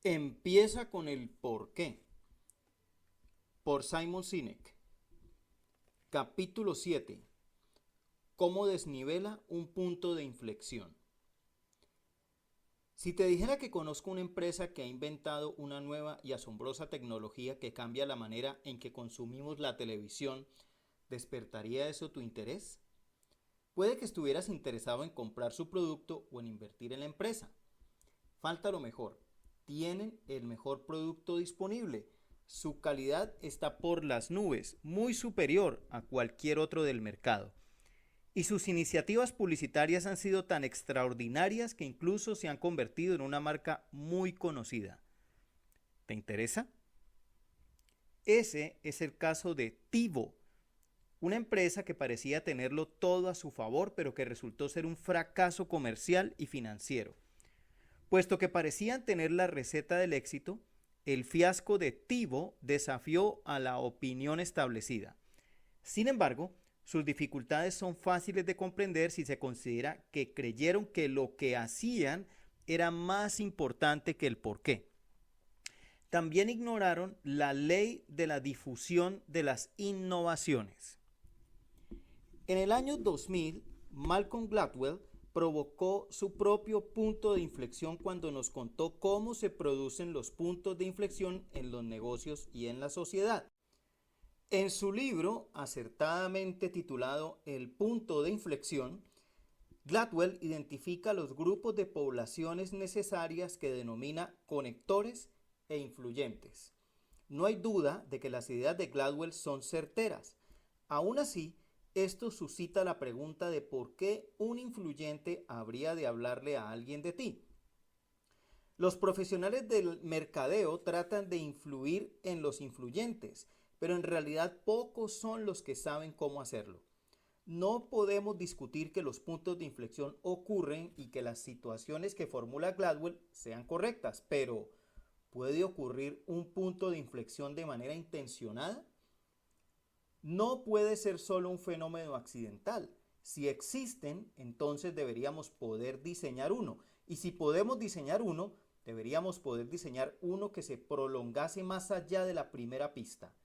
Empieza con el por qué, por Simon Sinek. Capítulo 7. ¿Cómo desnivela un punto de inflexión? Si te dijera que conozco una empresa que ha inventado una nueva y asombrosa tecnología que cambia la manera en que consumimos la televisión, ¿despertaría eso tu interés? Puede que estuvieras interesado en comprar su producto o en invertir en la empresa. Falta lo mejor. Tienen el mejor producto disponible. Su calidad está por las nubes, muy superior a cualquier otro del mercado. Y sus iniciativas publicitarias han sido tan extraordinarias que incluso se han convertido en una marca muy conocida. ¿Te interesa? Ese es el caso de TiVo, una empresa que parecía tenerlo todo a su favor, pero que resultó ser un fracaso comercial y financiero. Puesto que parecían tener la receta del éxito, el fiasco de TiVo desafió a la opinión establecida. Sin embargo, sus dificultades son fáciles de comprender si se considera que creyeron que lo que hacían era más importante que el porqué. También ignoraron la ley de la difusión de las innovaciones. En el año 2000, Malcolm Gladwell provocó su propio punto de inflexión cuando nos contó cómo se producen los puntos de inflexión en los negocios y en la sociedad. En su libro, acertadamente titulado El punto de inflexión, Gladwell identifica los grupos de poblaciones necesarias que denomina conectores e influyentes. No hay duda de que las ideas de Gladwell son certeras. Aún así, esto suscita la pregunta de por qué un influyente habría de hablarle a alguien de ti. Los profesionales del mercadeo tratan de influir en los influyentes, pero en realidad pocos son los que saben cómo hacerlo. No podemos discutir que los puntos de inflexión ocurren y que las situaciones que formula Gladwell sean correctas, pero ¿puede ocurrir un punto de inflexión de manera intencionada? No puede ser solo un fenómeno accidental. Si existen, entonces deberíamos poder diseñar uno. Y si podemos diseñar uno, deberíamos poder diseñar uno que se prolongase más allá de la primera pista.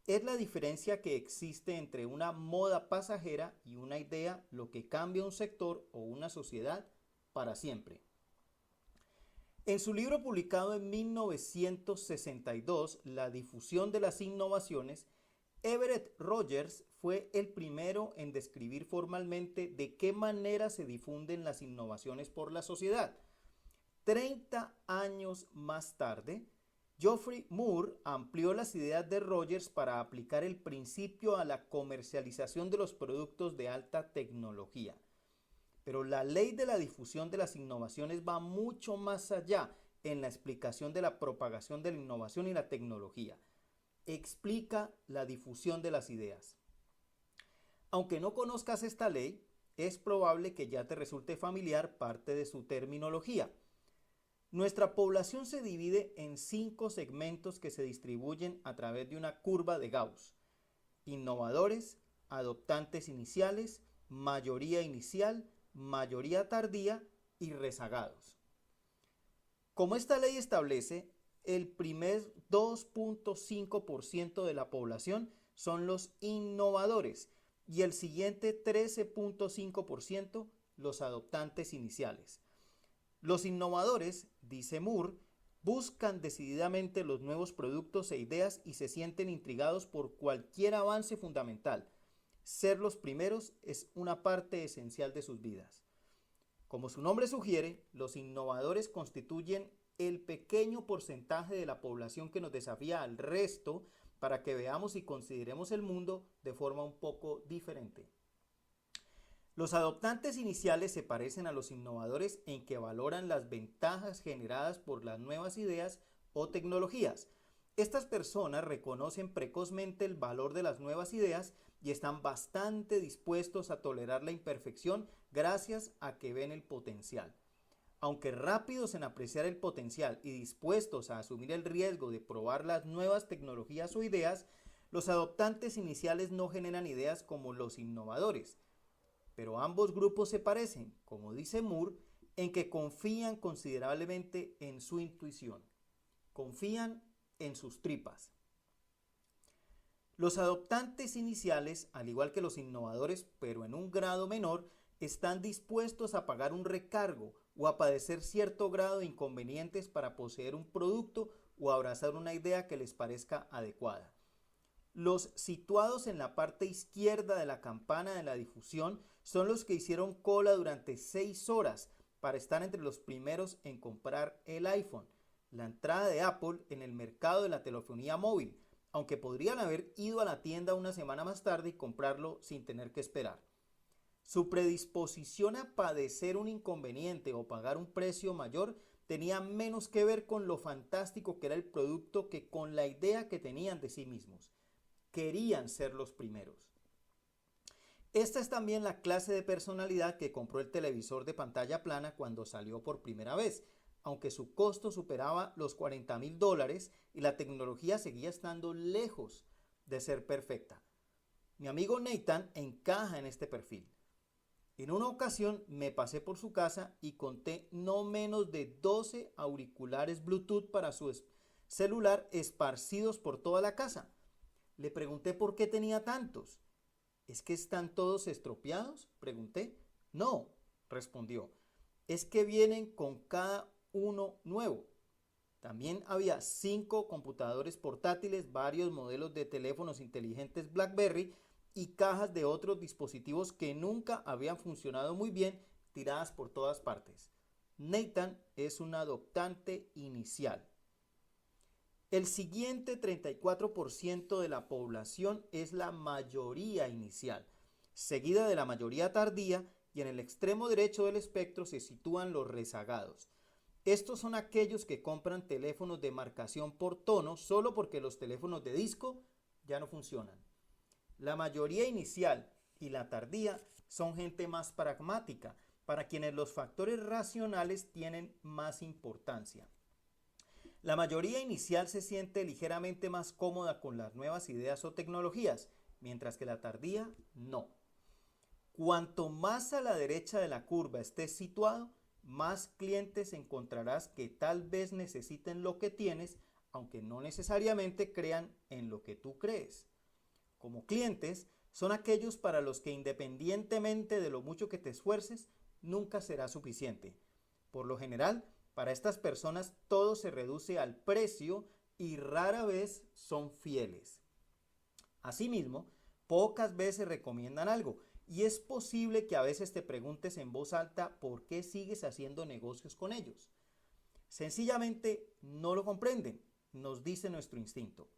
Es la diferencia que existe entre una moda pasajera y una idea lo que cambia un sector o una sociedad para siempre. En su libro publicado en 1962, La difusión de las innovaciones, Everett Rogers fue el primero en describir formalmente de qué manera se difunden las innovaciones por la sociedad. 30 años más tarde, Geoffrey Moore amplió las ideas de Rogers para aplicar el principio a la comercialización de los productos de alta tecnología. Pero la ley de la difusión de las innovaciones va mucho más allá en la explicación de la propagación de la innovación y la tecnología. Explica la difusión de las ideas. Aunque no conozcas esta ley, es probable que ya te resulte familiar parte de su terminología. Nuestra población se divide en 5 segmentos que se distribuyen a través de una curva de Gauss: innovadores, adoptantes iniciales, mayoría inicial, mayoría tardía y rezagados. Como esta ley establece, el primer 2.5% de la población son los innovadores y el siguiente 13.5% los adoptantes iniciales. Los innovadores, dice Moore, buscan decididamente los nuevos productos e ideas y se sienten intrigados por cualquier avance fundamental. Ser los primeros es una parte esencial de sus vidas. Como su nombre sugiere, los innovadores constituyen el pequeño porcentaje de la población que nos desafía al resto para que veamos y consideremos el mundo de forma un poco diferente. Los adoptantes iniciales se parecen a los innovadores en que valoran las ventajas generadas por las nuevas ideas o tecnologías. Estas personas reconocen precozmente el valor de las nuevas ideas y están bastante dispuestos a tolerar la imperfección gracias a que ven el potencial. Aunque rápidos en apreciar el potencial y dispuestos a asumir el riesgo de probar las nuevas tecnologías o ideas, los adoptantes iniciales no generan ideas como los innovadores. Pero ambos grupos se parecen, como dice Moore, en que confían considerablemente en su intuición, confían en sus tripas. Los adoptantes iniciales, al igual que los innovadores, pero en un grado menor, están dispuestos a pagar un recargo o a padecer cierto grado de inconvenientes para poseer un producto o abrazar una idea que les parezca adecuada. Los situados en la parte izquierda de la campana de la difusión son los que hicieron cola durante 6 horas para estar entre los primeros en comprar el iPhone, la entrada de Apple en el mercado de la telefonía móvil, aunque podrían haber ido a la tienda una semana más tarde y comprarlo sin tener que esperar. Su predisposición a padecer un inconveniente o pagar un precio mayor tenía menos que ver con lo fantástico que era el producto que con la idea que tenían de sí mismos. Querían ser los primeros. Esta es también la clase de personalidad que compró el televisor de pantalla plana cuando salió por primera vez, aunque su costo superaba los $40,000 y la tecnología seguía estando lejos de ser perfecta. Mi amigo Nathan encaja en este perfil. En una ocasión me pasé por su casa y conté no menos de 12 auriculares Bluetooth para su celular esparcidos por toda la casa. Le pregunté por qué tenía tantos. ¿Es que están todos estropeados?, pregunté. No, respondió. Es que vienen con cada uno nuevo. También había 5 computadores portátiles, varios modelos de teléfonos inteligentes BlackBerry y cajas de otros dispositivos que nunca habían funcionado muy bien, tiradas por todas partes. Nathan es un adoptante inicial. El siguiente 34% de la población es la mayoría inicial, seguida de la mayoría tardía, y en el extremo derecho del espectro se sitúan los rezagados. Estos son aquellos que compran teléfonos de marcación por tono solo porque los teléfonos de disco ya no funcionan. La mayoría inicial y la tardía son gente más pragmática, para quienes los factores racionales tienen más importancia. La mayoría inicial se siente ligeramente más cómoda con las nuevas ideas o tecnologías, mientras que la tardía no. Cuanto más a la derecha de la curva estés situado, más clientes encontrarás que tal vez necesiten lo que tienes, aunque no necesariamente crean en lo que tú crees. Como clientes, son aquellos para los que independientemente de lo mucho que te esfuerces, nunca será suficiente. Por lo general, para estas personas todo se reduce al precio y rara vez son fieles. Asimismo, pocas veces recomiendan algo y es posible que a veces te preguntes en voz alta por qué sigues haciendo negocios con ellos. Sencillamente no lo comprenden, nos dice nuestro instinto.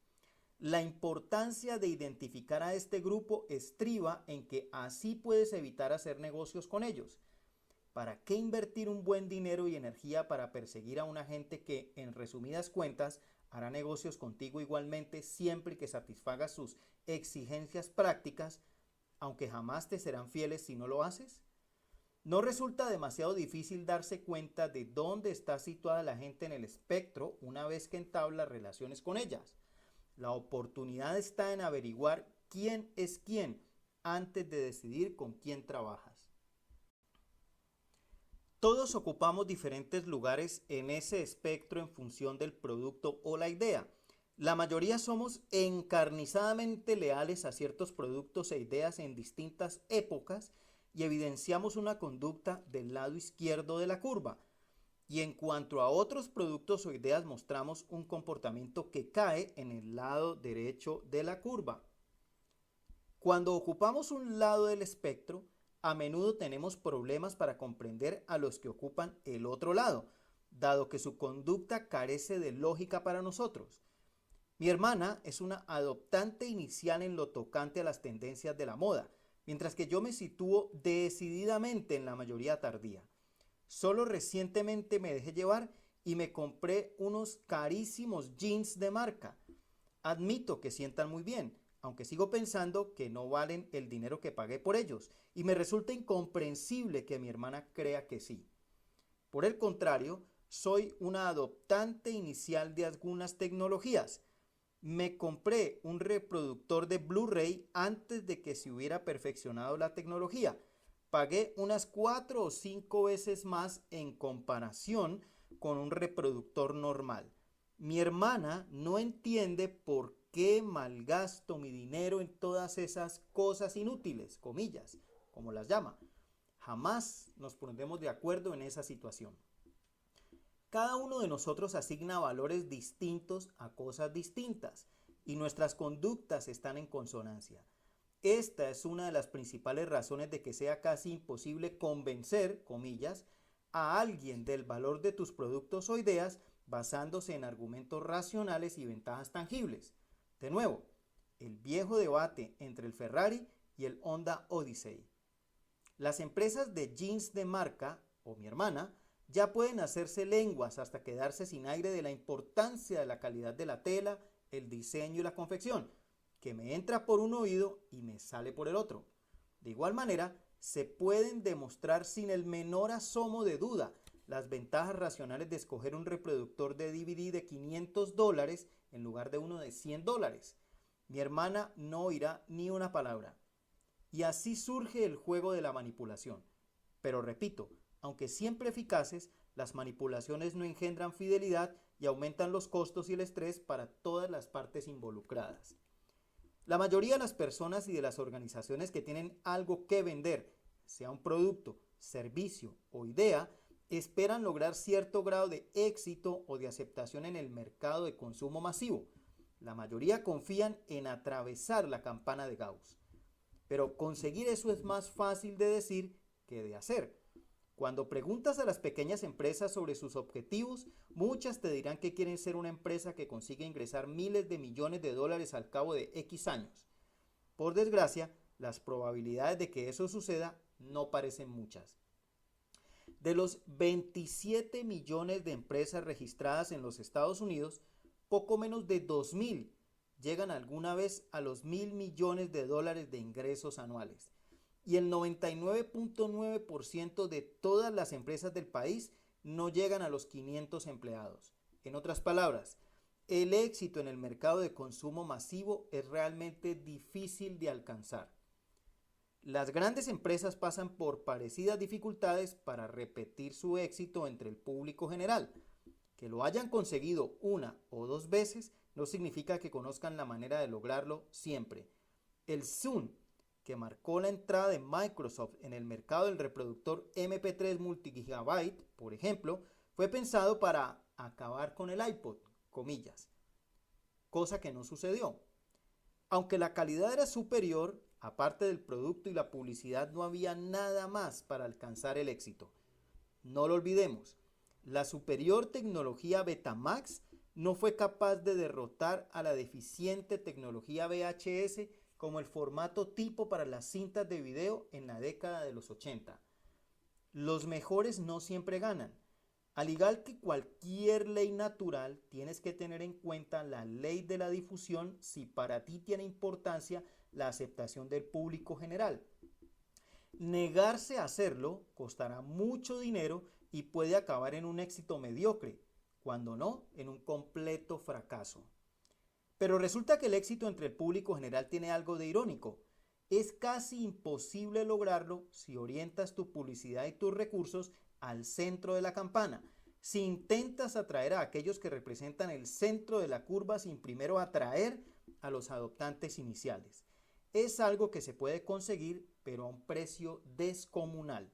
La importancia de identificar a este grupo estriba en que así puedes evitar hacer negocios con ellos. ¿Para qué invertir un buen dinero y energía para perseguir a una gente que, en resumidas cuentas, hará negocios contigo igualmente siempre que satisfagas sus exigencias prácticas, aunque jamás te serán fieles si no lo haces? ¿No resulta demasiado difícil darse cuenta de dónde está situada la gente en el espectro una vez que entabla relaciones con ellas? La oportunidad está en averiguar quién es quién antes de decidir con quién trabajas. Todos ocupamos diferentes lugares en ese espectro en función del producto o la idea. La mayoría somos encarnizadamente leales a ciertos productos e ideas en distintas épocas y evidenciamos una conducta del lado izquierdo de la curva. Y en cuanto a otros productos o ideas mostramos un comportamiento que cae en el lado derecho de la curva. Cuando ocupamos un lado del espectro, a menudo tenemos problemas para comprender a los que ocupan el otro lado, dado que su conducta carece de lógica para nosotros. Mi hermana es una adoptante inicial en lo tocante a las tendencias de la moda, mientras que yo me sitúo decididamente en la mayoría tardía. Solo recientemente me dejé llevar y me compré unos carísimos jeans de marca. Admito que sientan muy bien, aunque sigo pensando que no valen el dinero que pagué por ellos, y me resulta incomprensible que mi hermana crea que sí. Por el contrario, soy una adoptante inicial de algunas tecnologías. Me compré un reproductor de Blu-ray antes de que se hubiera perfeccionado la tecnología, pagué unas 4 o 5 veces más en comparación con un reproductor normal. Mi hermana no entiende por qué malgasto mi dinero en todas esas cosas inútiles, comillas, como las llama. Jamás nos pondremos de acuerdo en esa situación. Cada uno de nosotros asigna valores distintos a cosas distintas y nuestras conductas están en consonancia. Esta es una de las principales razones de que sea casi imposible convencer, comillas, a alguien del valor de tus productos o ideas basándose en argumentos racionales y ventajas tangibles. De nuevo, el viejo debate entre el Ferrari y el Honda Odyssey. Las empresas de jeans de marca, o mi hermana, ya pueden hacerse lenguas hasta quedarse sin aire de la importancia de la calidad de la tela, el diseño y la confección, que me entra por un oído y me sale por el otro. De igual manera, se pueden demostrar sin el menor asomo de duda las ventajas racionales de escoger un reproductor de DVD de $500 en lugar de uno de $100. Mi hermana no oirá ni una palabra. Y así surge el juego de la manipulación. Pero repito, aunque siempre eficaces, las manipulaciones no engendran fidelidad y aumentan los costos y el estrés para todas las partes involucradas. La mayoría de las personas y de las organizaciones que tienen algo que vender, sea un producto, servicio o idea, esperan lograr cierto grado de éxito o de aceptación en el mercado de consumo masivo. La mayoría confían en atravesar la campana de Gauss. Pero conseguir eso es más fácil de decir que de hacer. Cuando preguntas a las pequeñas empresas sobre sus objetivos, muchas te dirán que quieren ser una empresa que consiga ingresar miles de millones de dólares al cabo de X años. Por desgracia, las probabilidades de que eso suceda no parecen muchas. De los 27 millones de empresas registradas en los Estados Unidos, poco menos de 2.000 llegan alguna vez a los $1.000 millones de ingresos anuales. Y el 99.9% de todas las empresas del país no llegan a los 500 empleados. En otras palabras, el éxito en el mercado de consumo masivo es realmente difícil de alcanzar. Las grandes empresas pasan por parecidas dificultades para repetir su éxito entre el público general. Que lo hayan conseguido una o dos veces no significa que conozcan la manera de lograrlo siempre. El Zune, que marcó la entrada de Microsoft en el mercado del reproductor MP3 multigigabyte, por ejemplo, fue pensado para acabar con el iPod, comillas, cosa que no sucedió. Aunque la calidad era superior, aparte del producto y la publicidad, no había nada más para alcanzar el éxito. No lo olvidemos, la superior tecnología Betamax no fue capaz de derrotar a la deficiente tecnología VHS como el formato tipo para las cintas de video en la década de los 80. Los mejores no siempre ganan. Al igual que cualquier ley natural, tienes que tener en cuenta la ley de la difusión si para ti tiene importancia la aceptación del público general. Negarse a hacerlo costará mucho dinero y puede acabar en un éxito mediocre, cuando no, en un completo fracaso. Pero resulta que el éxito entre el público general tiene algo de irónico. Es casi imposible lograrlo si orientas tu publicidad y tus recursos al centro de la campana. Si intentas atraer a aquellos que representan el centro de la curva sin primero atraer a los adoptantes iniciales. Es algo que se puede conseguir, pero a un precio descomunal.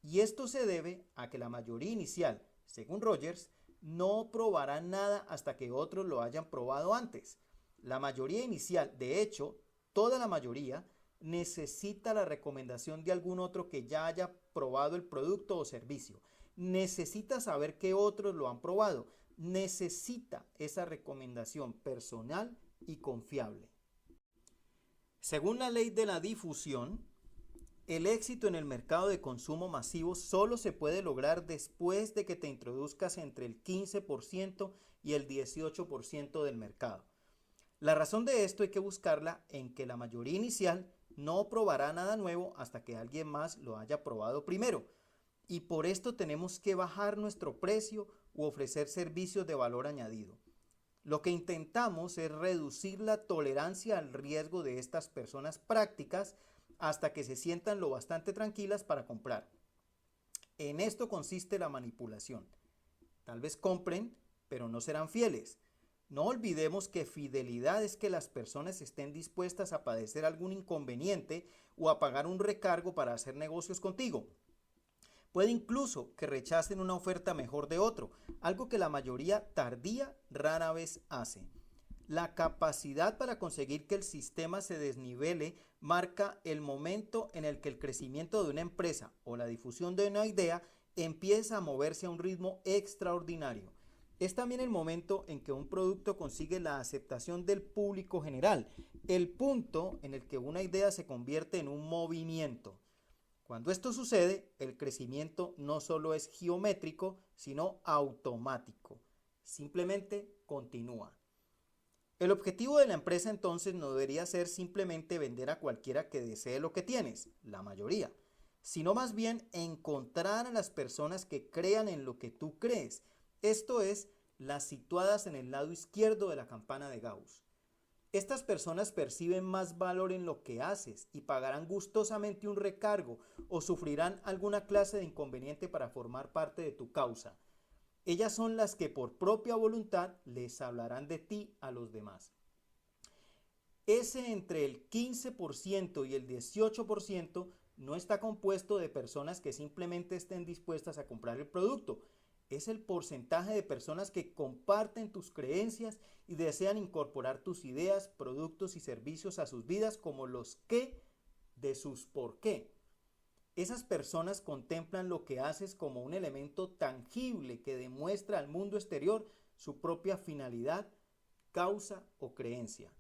Y esto se debe a que la mayoría inicial, según Rogers, no probará nada hasta que otros lo hayan probado antes. La mayoría inicial, de hecho, toda la mayoría, necesita la recomendación de algún otro que ya haya probado el producto o servicio. Necesita saber que otros lo han probado. Necesita esa recomendación personal y confiable. Según la ley de la difusión, el éxito en el mercado de consumo masivo solo se puede lograr después de que te introduzcas entre el 15% y el 18% del mercado. La razón de esto hay que buscarla en que la mayoría inicial no probará nada nuevo hasta que alguien más lo haya probado primero. Y por esto tenemos que bajar nuestro precio u ofrecer servicios de valor añadido. Lo que intentamos es reducir la tolerancia al riesgo de estas personas prácticas hasta que se sientan lo bastante tranquilas para comprar. En esto consiste la manipulación. Tal vez compren, pero no serán fieles. No olvidemos que fidelidad es que las personas estén dispuestas a padecer algún inconveniente o a pagar un recargo para hacer negocios contigo. Puede incluso que rechacen una oferta mejor de otro, algo que la mayoría tardía rara vez hace. La capacidad para conseguir que el sistema se desnivele marca el momento en el que el crecimiento de una empresa o la difusión de una idea empieza a moverse a un ritmo extraordinario. Es también el momento en que un producto consigue la aceptación del público general, el punto en el que una idea se convierte en un movimiento. Cuando esto sucede, el crecimiento no solo es geométrico, sino automático. Simplemente continúa. El objetivo de la empresa entonces no debería ser simplemente vender a cualquiera que desee lo que tienes, la mayoría, sino más bien encontrar a las personas que crean en lo que tú crees, esto es, las situadas en el lado izquierdo de la campana de Gauss. Estas personas perciben más valor en lo que haces y pagarán gustosamente un recargo o sufrirán alguna clase de inconveniente para formar parte de tu causa. Ellas son las que por propia voluntad les hablarán de ti a los demás. Ese entre el 15% y el 18% no está compuesto de personas que simplemente estén dispuestas a comprar el producto. Es el porcentaje de personas que comparten tus creencias y desean incorporar tus ideas, productos y servicios a sus vidas como los qué de sus por qué. Esas personas contemplan lo que haces como un elemento tangible que demuestra al mundo exterior su propia finalidad, causa o creencia.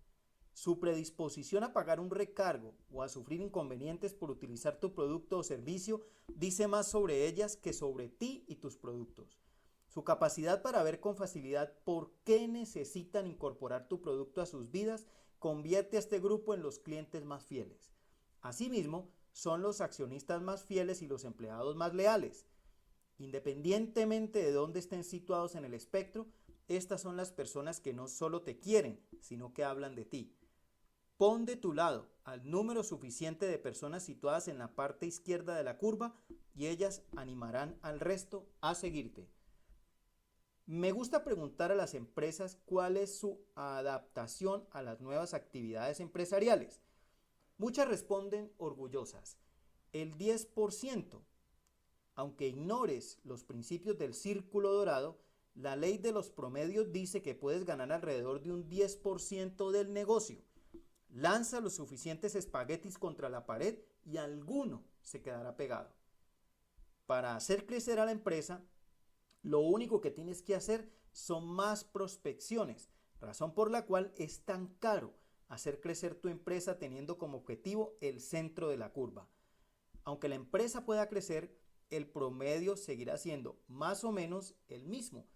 Su predisposición a pagar un recargo o a sufrir inconvenientes por utilizar tu producto o servicio dice más sobre ellas que sobre ti y tus productos. Su capacidad para ver con facilidad por qué necesitan incorporar tu producto a sus vidas convierte a este grupo en los clientes más fieles. Asimismo, son los accionistas más fieles y los empleados más leales. Independientemente de dónde estén situados en el espectro, estas son las personas que no solo te quieren, sino que hablan de ti. Pon de tu lado al número suficiente de personas situadas en la parte izquierda de la curva y ellas animarán al resto a seguirte. Me gusta preguntar a las empresas cuál es su adaptación a las nuevas actividades empresariales. Muchas responden orgullosas, el 10%. Aunque ignores los principios del círculo dorado, la ley de los promedios dice que puedes ganar alrededor de un 10% del negocio. Lanza los suficientes espaguetis contra la pared y alguno se quedará pegado. Para hacer crecer a la empresa, lo único que tienes que hacer son más prospecciones, razón por la cual es tan caro hacer crecer tu empresa teniendo como objetivo el centro de la curva. Aunque la empresa pueda crecer, el promedio seguirá siendo más o menos el mismo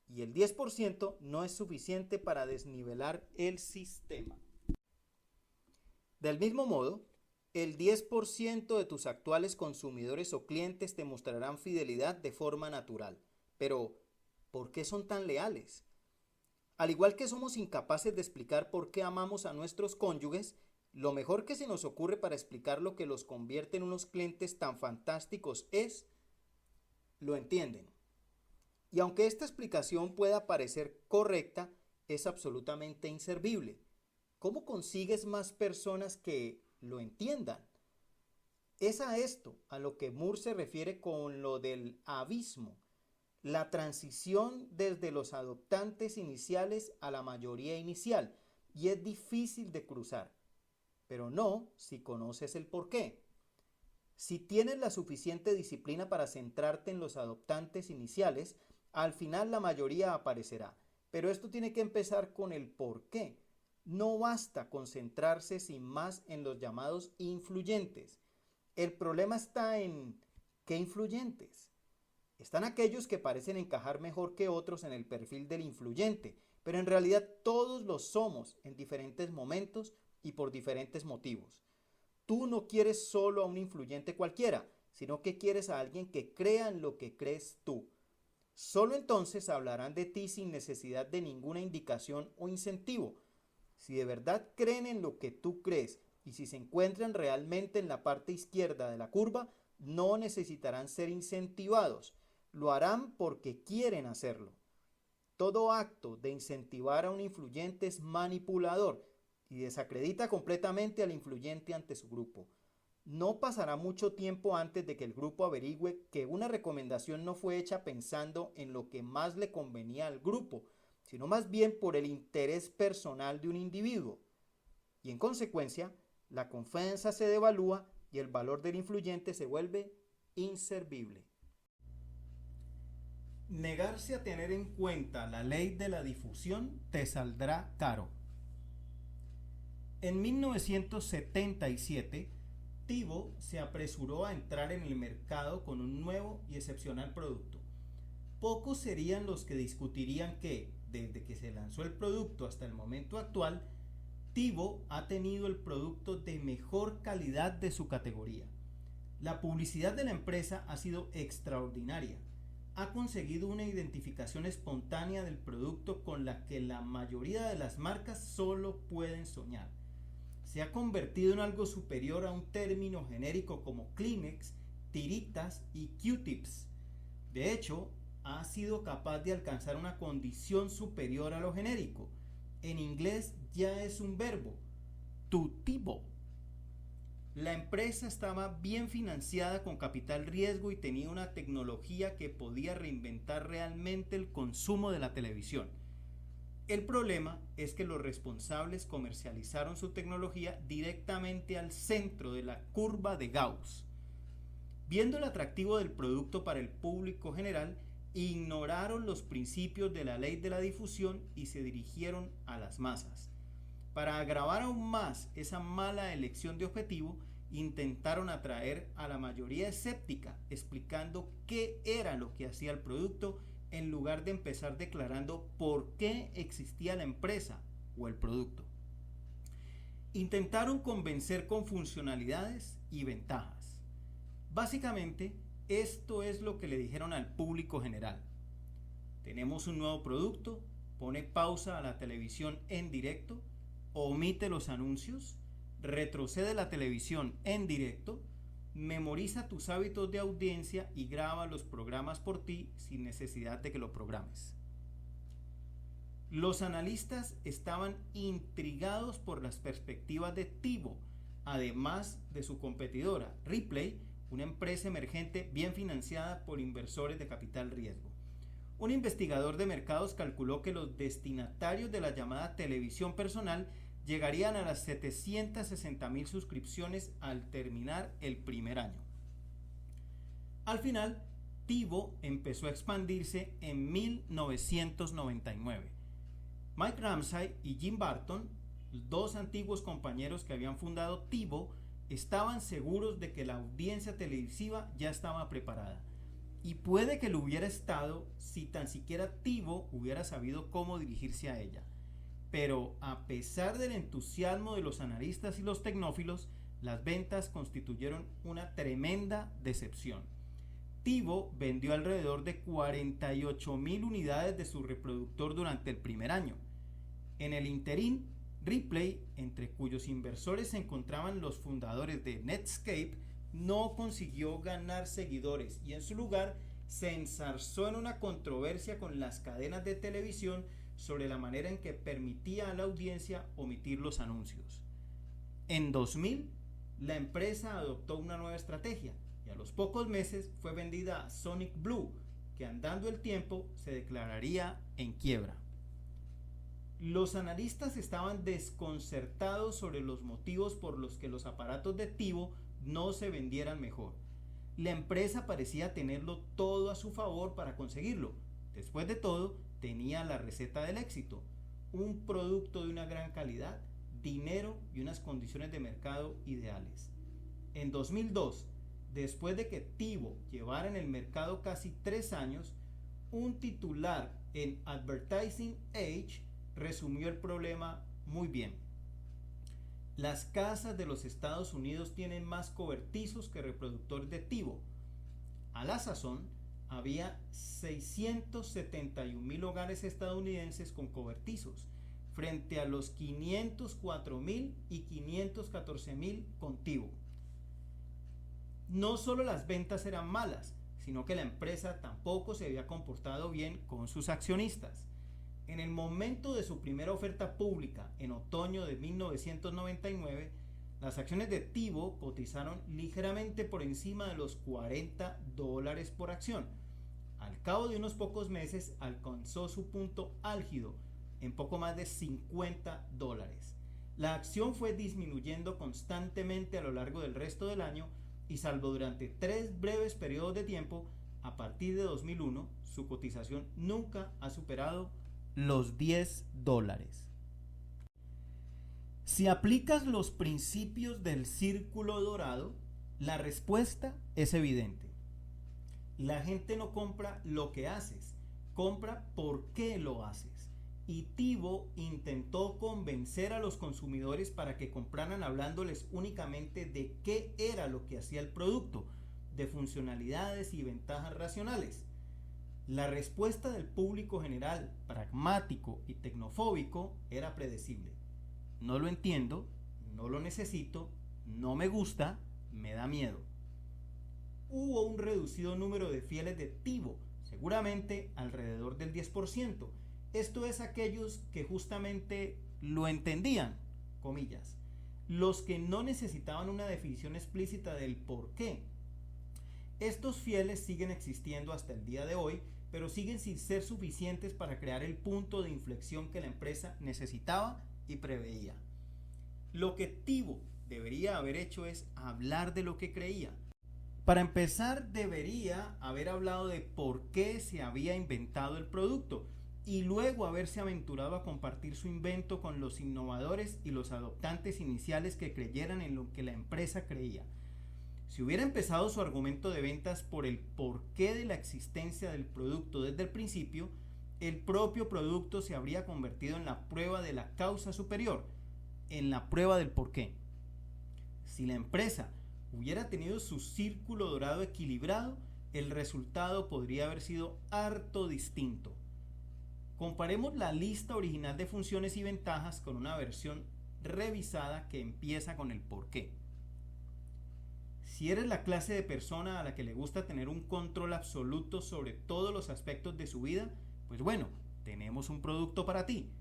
y el 10% no es suficiente para desnivelar el sistema. Del mismo modo, el 10% de tus actuales consumidores o clientes te mostrarán fidelidad de forma natural. Pero, ¿por qué son tan leales? Al igual que somos incapaces de explicar por qué amamos a nuestros cónyuges, lo mejor que se nos ocurre para explicar lo que los convierte en unos clientes tan fantásticos es, lo entienden. Y aunque esta explicación pueda parecer correcta, es absolutamente inservible. ¿Cómo consigues más personas que lo entiendan? Es a esto a lo que Moore se refiere con lo del abismo. La transición desde los adoptantes iniciales a la mayoría inicial, y es difícil de cruzar, pero no si conoces el porqué. Si tienes la suficiente disciplina para centrarte en los adoptantes iniciales, al final la mayoría aparecerá, pero esto tiene que empezar con el porqué. No basta concentrarse sin más en los llamados influyentes. El problema está en ¿qué influyentes? Están aquellos que parecen encajar mejor que otros en el perfil del influyente, pero en realidad todos lo somos en diferentes momentos y por diferentes motivos. Tú no quieres solo a un influyente cualquiera, sino que quieres a alguien que crea en lo que crees tú. Solo entonces hablarán de ti sin necesidad de ninguna indicación o incentivo. Si de verdad creen en lo que tú crees y si se encuentran realmente en la parte izquierda de la curva, no necesitarán ser incentivados. Lo harán porque quieren hacerlo. Todo acto de incentivar a un influyente es manipulador y desacredita completamente al influyente ante su grupo. No pasará mucho tiempo antes de que el grupo averigüe que una recomendación no fue hecha pensando en lo que más le convenía al grupo, sino más bien por el interés personal de un individuo. Y en consecuencia, la confianza se devalúa y el valor del influyente se vuelve inservible. Negarse a tener en cuenta la ley de la difusión te saldrá caro. En 1977, TiVo se apresuró a entrar en el mercado con un nuevo y excepcional producto. Pocos serían los que discutirían que, desde que se lanzó el producto hasta el momento actual, TiVo ha tenido el producto de mejor calidad de su categoría. La publicidad de la empresa ha sido extraordinaria. Ha conseguido una identificación espontánea del producto con la que la mayoría de las marcas solo pueden soñar. Se ha convertido en algo superior a un término genérico como Kleenex, tiritas y Q-tips. De hecho, ha sido capaz de alcanzar una condición superior a lo genérico. En inglés ya es un verbo, to TiVo. La empresa estaba bien financiada con capital riesgo y tenía una tecnología que podía reinventar realmente el consumo de la televisión. El problema es que los responsables comercializaron su tecnología directamente al centro de la curva de Gauss. Viendo el atractivo del producto para el público general, ignoraron los principios de la ley de la difusión y se dirigieron a las masas. Para agravar aún más esa mala elección de objetivo, intentaron atraer a la mayoría escéptica, explicando qué era lo que hacía el producto, en lugar de empezar declarando por qué existía la empresa o el producto. Intentaron convencer con funcionalidades y ventajas. Básicamente, esto es lo que le dijeron al público general. Tenemos un nuevo producto, pone pausa a la televisión en directo, omite los anuncios, retrocede la televisión en directo, memoriza tus hábitos de audiencia y graba los programas por ti sin necesidad de que lo programes. Los analistas estaban intrigados por las perspectivas de TiVo, además de su competidora, Ripley, una empresa emergente bien financiada por inversores de capital riesgo. Un investigador de mercados calculó que los destinatarios de la llamada televisión personal llegarían a las 760,000 suscripciones al terminar el primer año. Al final, TiVo empezó a expandirse en 1999. Mike Ramsey y Jim Barton, dos antiguos compañeros que habían fundado TiVo, estaban seguros de que la audiencia televisiva ya estaba preparada. Y puede que lo hubiera estado si tan siquiera TiVo hubiera sabido cómo dirigirse a ella. Pero a pesar del entusiasmo de los analistas y los tecnófilos, las ventas constituyeron una tremenda decepción. TiVo vendió alrededor de 48,000 unidades de su reproductor durante el primer año. En el interín, Ripley, entre cuyos inversores se encontraban los fundadores de Netscape, no consiguió ganar seguidores y en su lugar se enzarzó en una controversia con las cadenas de televisión sobre la manera en que permitía a la audiencia omitir los anuncios. En 2000, la empresa adoptó una nueva estrategia y a los pocos meses fue vendida a Sonic Blue, que andando el tiempo se declararía en quiebra. Los analistas estaban desconcertados sobre los motivos por los que los aparatos de TiVo no se vendieran mejor. La empresa parecía tenerlo todo a su favor para conseguirlo. Después de todo, tenía la receta del éxito: un producto de una gran calidad, dinero y unas condiciones de mercado ideales. En 2002, después de que TiVo llevara en el mercado casi 3 años, un titular en Advertising Age resumió el problema muy bien. Las casas de los Estados Unidos tienen más cobertizos que reproductores de TiVo. A la sazón, había 671,000 hogares estadounidenses con cobertizos, frente a los 504.000 y 514.000 con Tivo. No solo las ventas eran malas, sino que la empresa tampoco se había comportado bien con sus accionistas. En el momento de su primera oferta pública, en otoño de 1999, las acciones de Tivo cotizaron ligeramente por encima de los $40 por acción. Al cabo de unos pocos meses alcanzó su punto álgido en poco más de $50. La acción fue disminuyendo constantemente a lo largo del resto del año y salvo durante 3 breves periodos de tiempo, a partir de 2001, su cotización nunca ha superado los $10. Si aplicas los principios del círculo dorado, la respuesta es evidente. La gente no compra lo que haces, compra por qué lo haces. Y Tivo intentó convencer a los consumidores para que compraran hablándoles únicamente de qué era lo que hacía el producto, de funcionalidades y ventajas racionales. La respuesta del público general, pragmático y tecnofóbico, era predecible. No lo entiendo, no lo necesito, no me gusta, me da miedo. Hubo un reducido número de fieles de Tivo, seguramente alrededor del 10%. Esto es aquellos que justamente lo entendían, comillas, los que no necesitaban una definición explícita del por qué. Estos fieles siguen existiendo hasta el día de hoy, pero siguen sin ser suficientes para crear el punto de inflexión que la empresa necesitaba y preveía. Lo que Tivo debería haber hecho es hablar de lo que creía. Para empezar, debería haber hablado de por qué se había inventado el producto y luego haberse aventurado a compartir su invento con los innovadores y los adoptantes iniciales que creyeran en lo que la empresa creía. Si hubiera empezado su argumento de ventas por el porqué de la existencia del producto desde el principio, el propio producto se habría convertido en la prueba de la causa superior, en la prueba del porqué. Si la empresa hubiera tenido su círculo dorado equilibrado, el resultado podría haber sido harto distinto. Comparemos la lista original de funciones y ventajas con una versión revisada que empieza con el porqué. Si eres la clase de persona a la que le gusta tener un control absoluto sobre todos los aspectos de su vida, pues bueno, tenemos un producto para ti.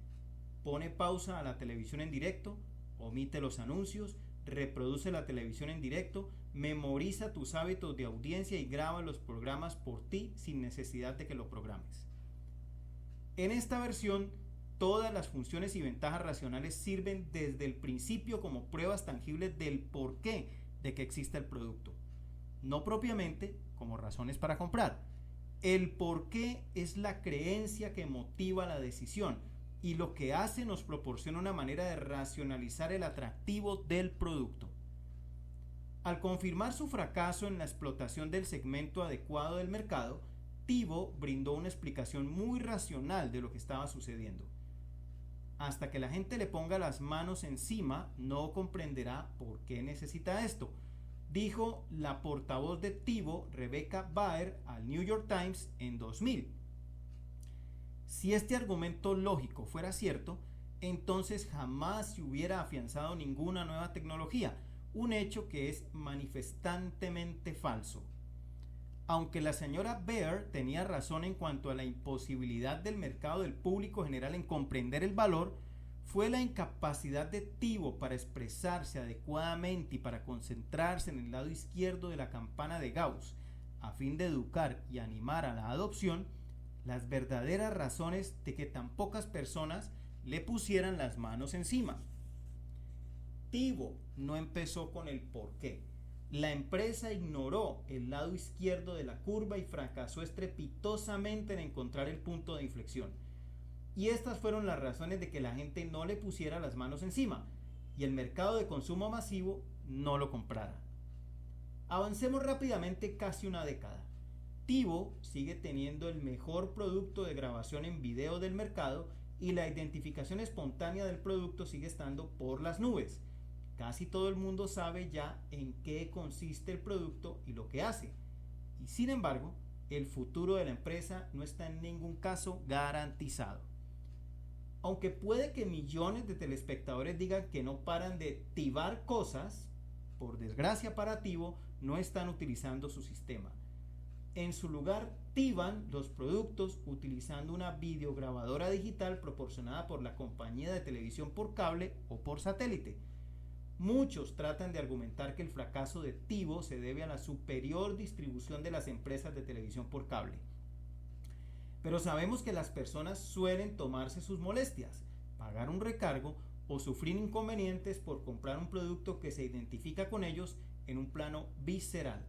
Pone pausa a la televisión en directo, omite los anuncios, reproduce la televisión en directo, memoriza tus hábitos de audiencia y graba los programas por ti sin necesidad de que lo programes. En esta versión, todas las funciones y ventajas racionales sirven desde el principio como pruebas tangibles del porqué de que existe el producto, no propiamente como razones para comprar. El porqué es la creencia que motiva la decisión y lo que hace nos proporciona una manera de racionalizar el atractivo del producto. Al confirmar su fracaso en la explotación del segmento adecuado del mercado, Tivo brindó una explicación muy racional de lo que estaba sucediendo. Hasta que la gente le ponga las manos encima, no comprenderá por qué necesita esto, dijo la portavoz de Tivo, Rebecca Baer, al New York Times en 2000. Si este argumento lógico fuera cierto, entonces jamás se hubiera afianzado ninguna nueva tecnología, un hecho que es manifestantemente falso. Aunque la señora Baer tenía razón en cuanto a la imposibilidad del mercado del público general en comprender el valor, fue la incapacidad de Tivo para expresarse adecuadamente y para concentrarse en el lado izquierdo de la campana de Gauss, a fin de educar y animar a la adopción, las verdaderas razones de que tan pocas personas le pusieran las manos encima. Tivo no empezó con el porqué. La empresa ignoró el lado izquierdo de la curva y fracasó estrepitosamente en encontrar el punto de inflexión. Y estas fueron las razones de que la gente no le pusiera las manos encima y el mercado de consumo masivo no lo comprara. Avancemos rápidamente casi una década. Tivo sigue teniendo el mejor producto de grabación en video del mercado y la identificación espontánea del producto sigue estando por las nubes. Casi todo el mundo sabe ya en qué consiste el producto y lo que hace. Y sin embargo, el futuro de la empresa no está en ningún caso garantizado. Aunque puede que millones de telespectadores digan que no paran de tivar cosas, por desgracia para Tivo no están utilizando su sistema. En su lugar, tivan los productos utilizando una videograbadora digital proporcionada por la compañía de televisión por cable o por satélite. Muchos tratan de argumentar que el fracaso de Tivo se debe a la superior distribución de las empresas de televisión por cable. Pero sabemos que las personas suelen tomarse sus molestias, pagar un recargo o sufrir inconvenientes por comprar un producto que se identifica con ellos en un plano visceral.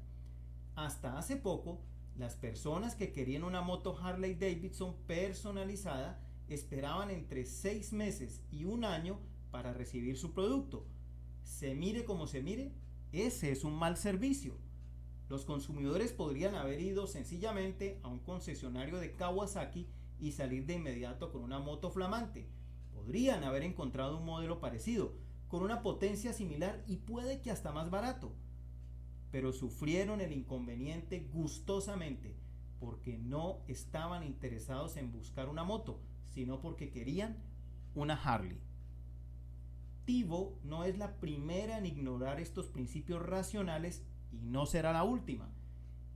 Hasta hace poco, las personas que querían una moto Harley Davidson personalizada esperaban entre 6 meses y un año para recibir su producto. Se mire como se mire, ese es un mal servicio. Los consumidores podrían haber ido sencillamente a un concesionario de Kawasaki y salir de inmediato con una moto flamante. Podrían haber encontrado un modelo parecido, con una potencia similar y puede que hasta más barato. Pero sufrieron el inconveniente gustosamente, porque no estaban interesados en buscar una moto, sino porque querían una Harley. Tivo no es la primera en ignorar estos principios racionales y no será la última.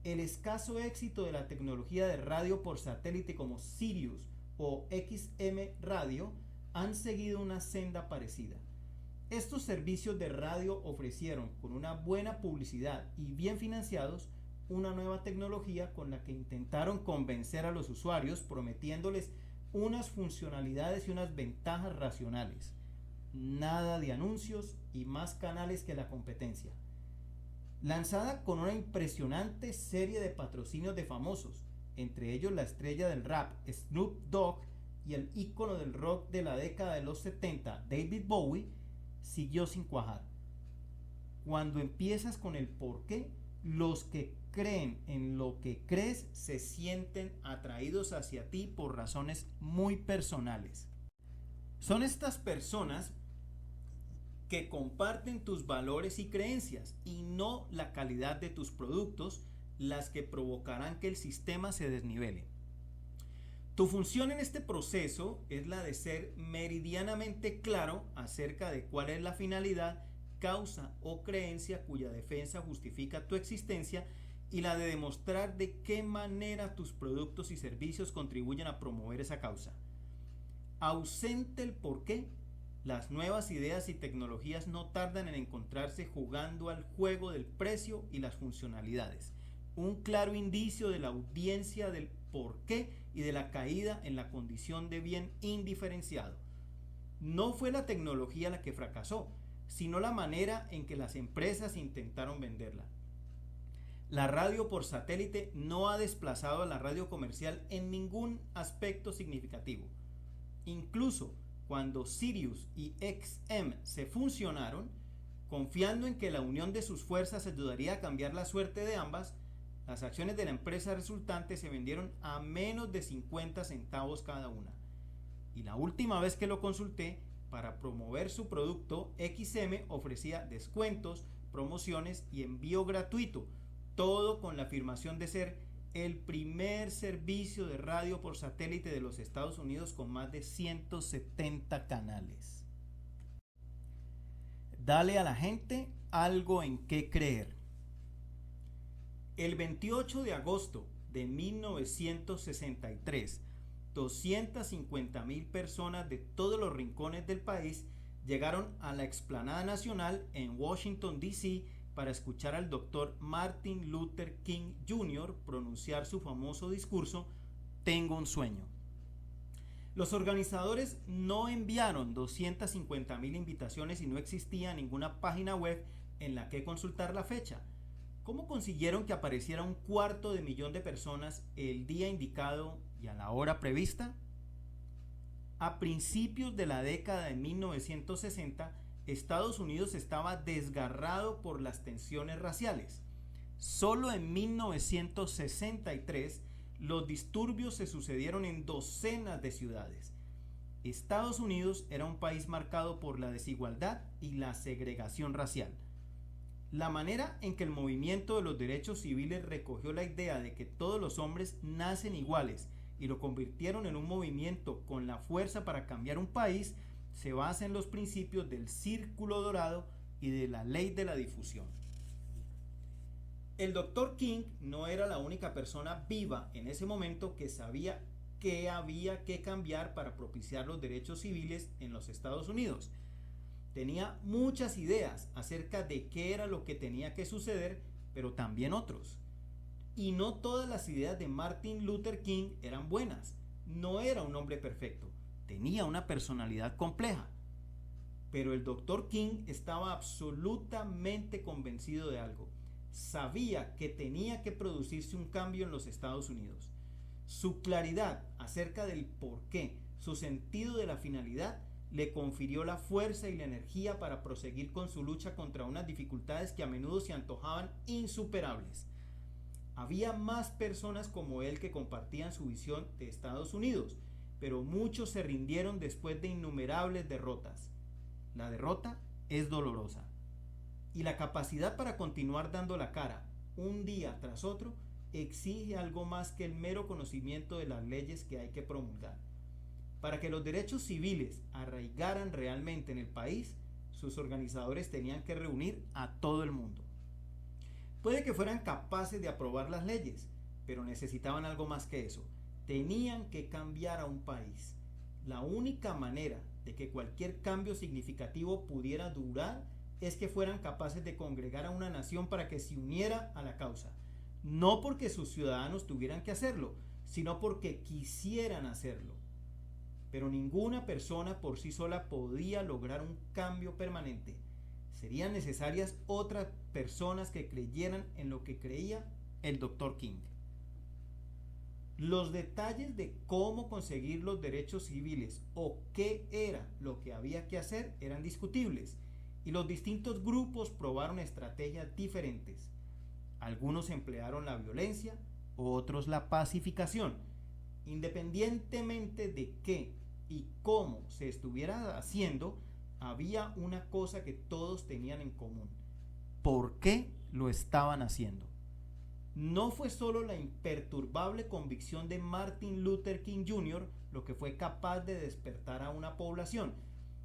El escaso éxito de la tecnología de radio por satélite como Sirius o XM Radio han seguido una senda parecida. Estos servicios de radio ofrecieron, con una buena publicidad y bien financiados, una nueva tecnología con la que intentaron convencer a los usuarios prometiéndoles unas funcionalidades y unas ventajas racionales. Nada de anuncios y más canales que la competencia. Lanzada con una impresionante serie de patrocinios de famosos, entre ellos la estrella del rap Snoop Dogg y el ícono del rock de la década de los 70, David Bowie, siguió sin cuajar. Cuando empiezas con el por qué, los que creen en lo que crees se sienten atraídos hacia ti por razones muy personales. Son estas personas que comparten tus valores y creencias y no la calidad de tus productos las que provocarán que el sistema se desnivele. Tu función en este proceso es la de ser meridianamente claro acerca de cuál es la finalidad, causa o creencia cuya defensa justifica tu existencia y la de demostrar de qué manera tus productos y servicios contribuyen a promover esa causa. Ausente el porqué, las nuevas ideas y tecnologías no tardan en encontrarse jugando al juego del precio y las funcionalidades. Un claro indicio de la audiencia del porqué y de la caída en la condición de bien indiferenciado. No fue la tecnología la que fracasó, sino la manera en que las empresas intentaron venderla. La radio por satélite no ha desplazado a la radio comercial en ningún aspecto significativo. Incluso cuando Sirius y XM se fusionaron, confiando en que la unión de sus fuerzas ayudaría a cambiar la suerte de ambas, las acciones de la empresa resultante se vendieron a menos de 50 centavos cada una. Y la última vez que lo consulté, para promover su producto, XM ofrecía descuentos, promociones y envío gratuito, todo con la afirmación de ser el primer servicio de radio por satélite de los Estados Unidos con más de 170 canales. Dale a la gente algo en qué creer. El 28 de agosto de 1963, 250,000 personas de todos los rincones del país llegaron a la Explanada Nacional en Washington, D.C., para escuchar al Dr. Martin Luther King Jr. pronunciar su famoso discurso "Tengo un sueño". Los organizadores no enviaron 250,000 invitaciones y no existía ninguna página web en la que consultar la fecha. ¿Cómo consiguieron que apareciera 250,000 de personas el día indicado y a la hora prevista? A principios de la década de 1960, Estados Unidos estaba desgarrado por las tensiones raciales. Solo en 1963 los disturbios se sucedieron en docenas de ciudades. Estados Unidos era un país marcado por la desigualdad y la segregación racial. La manera en que el movimiento de los derechos civiles recogió la idea de que todos los hombres nacen iguales y lo convirtieron en un movimiento con la fuerza para cambiar un país, se basa en los principios del círculo dorado y de la ley de la difusión. El Dr. King no era la única persona viva en ese momento que sabía que había que cambiar para propiciar los derechos civiles en los Estados Unidos. Tenía muchas ideas acerca de qué era lo que tenía que suceder, pero también otros. Y no todas las ideas de Martin Luther King eran buenas. No era un hombre perfecto. Tenía una personalidad compleja. Pero el Dr. King estaba absolutamente convencido de algo. Sabía que tenía que producirse un cambio en los Estados Unidos. Su claridad acerca del porqué, su sentido de la finalidad, le confirió la fuerza y la energía para proseguir con su lucha contra unas dificultades que a menudo se antojaban insuperables. Había más personas como él que compartían su visión de Estados Unidos, pero muchos se rindieron después de innumerables derrotas. La derrota es dolorosa, y la capacidad para continuar dando la cara un día tras otro exige algo más que el mero conocimiento de las leyes que hay que promulgar. Para que los derechos civiles arraigaran realmente en el país, sus organizadores tenían que reunir a todo el mundo. Puede que fueran capaces de aprobar las leyes, pero necesitaban algo más que eso. Tenían que cambiar a un país. La única manera de que cualquier cambio significativo pudiera durar es que fueran capaces de congregar a una nación para que se uniera a la causa. No porque sus ciudadanos tuvieran que hacerlo, sino porque quisieran hacerlo. Pero ninguna persona por sí sola podía lograr un cambio permanente. Serían necesarias otras personas que creyeran en lo que creía el Dr. King. Los detalles de cómo conseguir los derechos civiles o qué era lo que había que hacer eran discutibles, y los distintos grupos probaron estrategias diferentes. Algunos emplearon la violencia, otros la pacificación. Independientemente de qué y cómo se estuviera haciendo, había una cosa que todos tenían en común: ¿por qué lo estaban haciendo? No fue solo la imperturbable convicción de Martin Luther King Jr. lo que fue capaz de despertar a una población,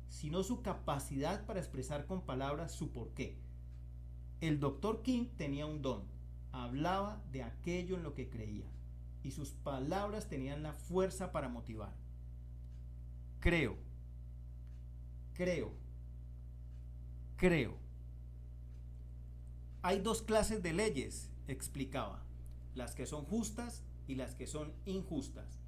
sino su capacidad para expresar con palabras su porqué. El Dr. King tenía un don: hablaba de aquello en lo que creía, y sus palabras tenían la fuerza para motivar. Creo. Hay dos clases de leyes, explicaba: las que son justas y las que son injustas.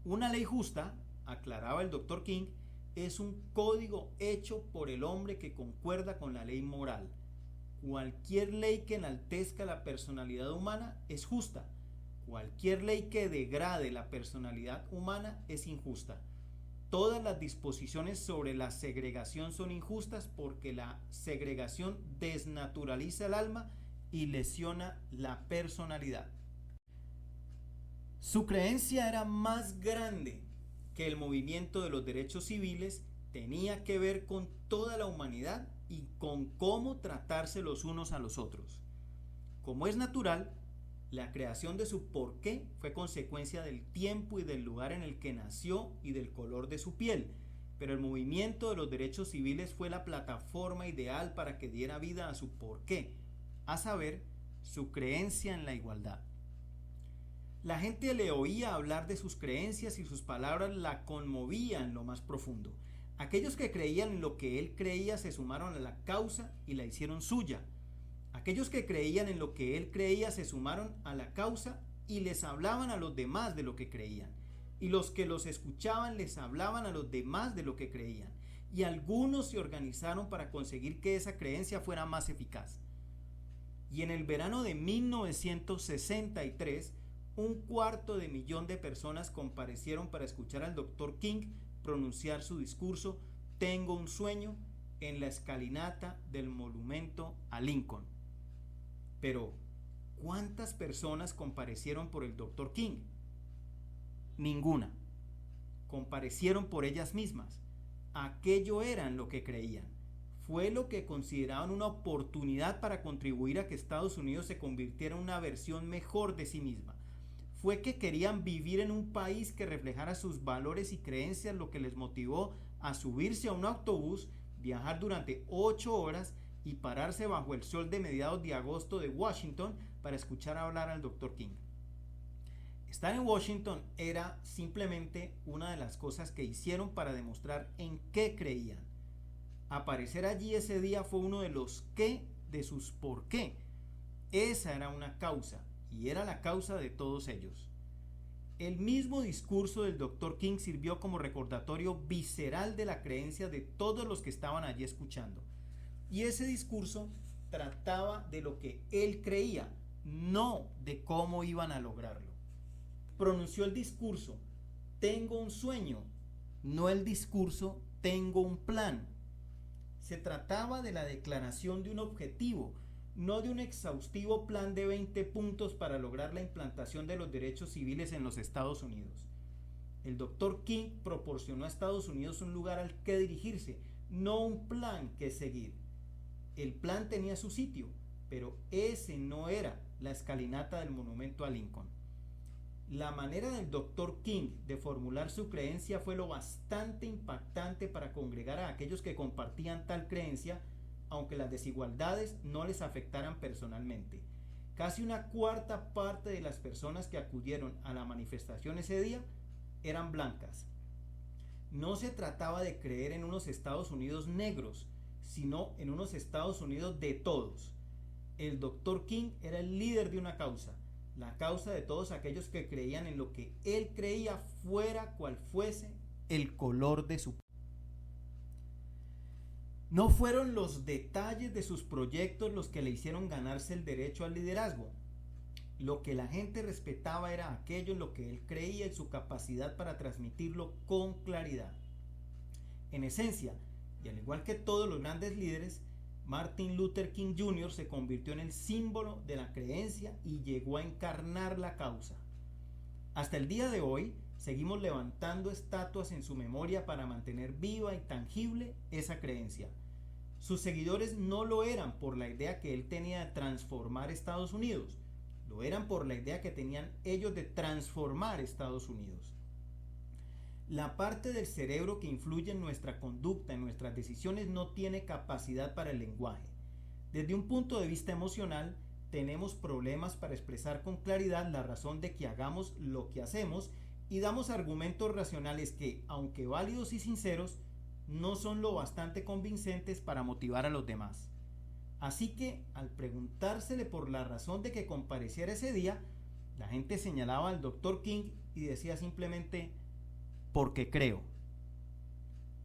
Una ley justa, aclaraba el Dr. King, es un código hecho por el hombre que concuerda con la ley moral. Cualquier ley que enaltezca la personalidad humana es justa. Cualquier ley que degrade la personalidad humana es injusta. Todas las disposiciones sobre la segregación son injustas porque la segregación desnaturaliza el alma y lesiona la personalidad. Su creencia era más grande que el movimiento de los derechos civiles. Tenía que ver con toda la humanidad y con cómo tratarse los unos a los otros. Como es natural, la creación de su porqué fue consecuencia del tiempo y del lugar en el que nació y del color de su piel, pero el movimiento de los derechos civiles fue la plataforma ideal para que diera vida a su porqué, a saber, su creencia en la igualdad. La gente le oía hablar de sus creencias y sus palabras la conmovían en lo más profundo. Aquellos que creían en lo que él creía se sumaron a la causa y la hicieron suya. Aquellos que creían en lo que él creía se sumaron a la causa y les hablaban a los demás de lo que creían. Y los que los escuchaban les hablaban a los demás de lo que creían. Y algunos se organizaron para conseguir que esa creencia fuera más eficaz. Y en el verano de 1963, 250,000 de personas comparecieron para escuchar al Dr. King pronunciar su discurso "Tengo un sueño" en la escalinata del monumento a Lincoln. Pero, ¿cuántas personas comparecieron por el Dr. King? Ninguna. Comparecieron por ellas mismas. Aquello era en lo que creían. Fue lo que consideraban una oportunidad para contribuir a que Estados Unidos se convirtiera en una versión mejor de sí misma. fue que querían vivir en un país que reflejara sus valores y creencias, lo que les motivó a subirse a un autobús, viajar durante 8 horas y pararse bajo el sol de mediados de agosto de Washington para escuchar hablar al Dr. King. Estar en Washington era simplemente una de las cosas que hicieron para demostrar en qué creían. Aparecer allí ese día fue uno de los qué de sus por qué. Esa era una causa, y era la causa de todos ellos. El mismo discurso del Dr. King sirvió como recordatorio visceral de la creencia de todos los que estaban allí escuchando. Y ese discurso trataba de lo que él creía, no de cómo iban a lograrlo. Pronunció el discurso, tengo un sueño, no el discurso, tengo un plan. Se trataba de la declaración de un objetivo, no de un exhaustivo plan de 20 puntos para lograr la implantación de los derechos civiles en los Estados Unidos. El Dr. King proporcionó a Estados Unidos un lugar al que dirigirse, no un plan que seguir. El plan tenía su sitio, pero ese no era la escalinata del monumento a Lincoln. La manera del Dr. King de formular su creencia fue lo bastante impactante para congregar a aquellos que compartían tal creencia, aunque las desigualdades no les afectaran personalmente. Casi una cuarta parte de las personas que acudieron a la manifestación ese día eran blancas. No se trataba de creer en unos Estados Unidos negros, sino en unos Estados Unidos de todos. El Dr. King era el líder de una causa, la causa de todos aquellos que creían en lo que él creía, fuera cual fuese el color de su piel. No fueron los detalles de sus proyectos los que le hicieron ganarse el derecho al liderazgo. Lo que la gente respetaba era aquello en lo que él creía y su capacidad para transmitirlo con claridad. En esencia, y al igual que todos los grandes líderes, Martin Luther King Jr. se convirtió en el símbolo de la creencia y llegó a encarnar la causa. Hasta el día de hoy, seguimos levantando estatuas en su memoria para mantener viva y tangible esa creencia. Sus seguidores no lo eran por la idea que él tenía de transformar Estados Unidos, lo eran por la idea que tenían ellos de transformar Estados Unidos. La parte del cerebro que influye en nuestra conducta, en nuestras decisiones, no tiene capacidad para el lenguaje. Desde un punto de vista emocional, tenemos problemas para expresar con claridad la razón de que hagamos lo que hacemos y damos argumentos racionales que, aunque válidos y sinceros, no son lo bastante convincentes para motivar a los demás. Así que, al preguntársele por la razón de que compareciera ese día, la gente señalaba al Dr. King y decía simplemente, porque creo.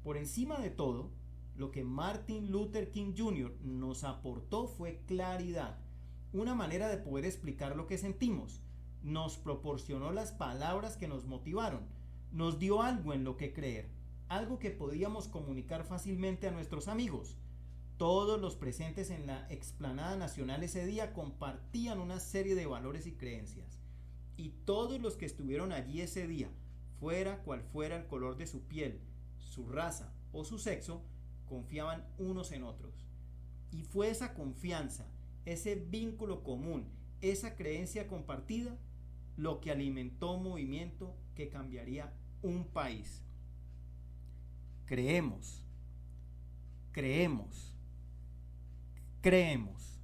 Por encima de todo, lo que Martin Luther King Jr. nos aportó fue claridad, una manera de poder explicar lo que sentimos. Nos proporcionó las palabras que nos motivaron, nos dio algo en lo que creer, algo que podíamos comunicar fácilmente a nuestros amigos. Todos los presentes en la explanada nacional ese día compartían una serie de valores y creencias, y todos los que estuvieron allí ese día, fuera cual fuera el color de su piel, su raza o su sexo, confiaban unos en otros. Y fue esa confianza, ese vínculo común, esa creencia compartida, lo que alimentó un movimiento que cambiaría un país. Creemos, creemos, creemos.